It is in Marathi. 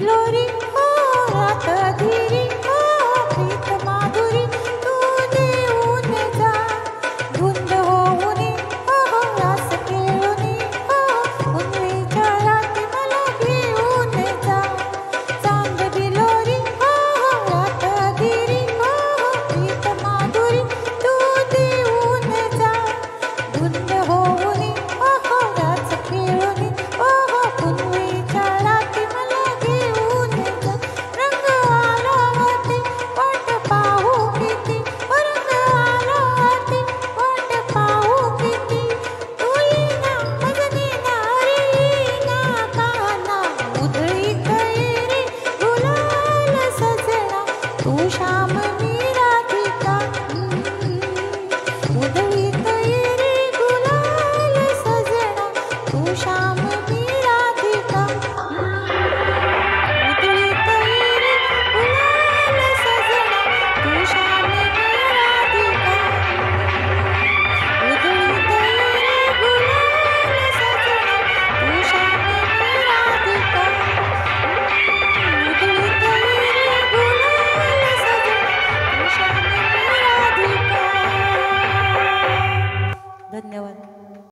बिलोरी हो रात धीरी हो प्रीत माधुरी तू देऊन जा धुंद होऊनी हो रास खेळूनी हो उन्हाळीच्या रात्री मला घेऊन जा चांद बिलोरी हो रात धीरी हो प्रीत माधुरी तू देऊन जा धुंद होऊनी हो रास खेळूनी हो उन्हाळीच्या रात्री मला घेऊन जा रंग आला होते वाट पाहू किती रंग आला होते वाट पाहू किती तू येईना मजनीना रे येईना काना उधळीत रे गुलाल सजना तू श्याम मी राधिका उधळीत रे गुलाल सजना तू श्याम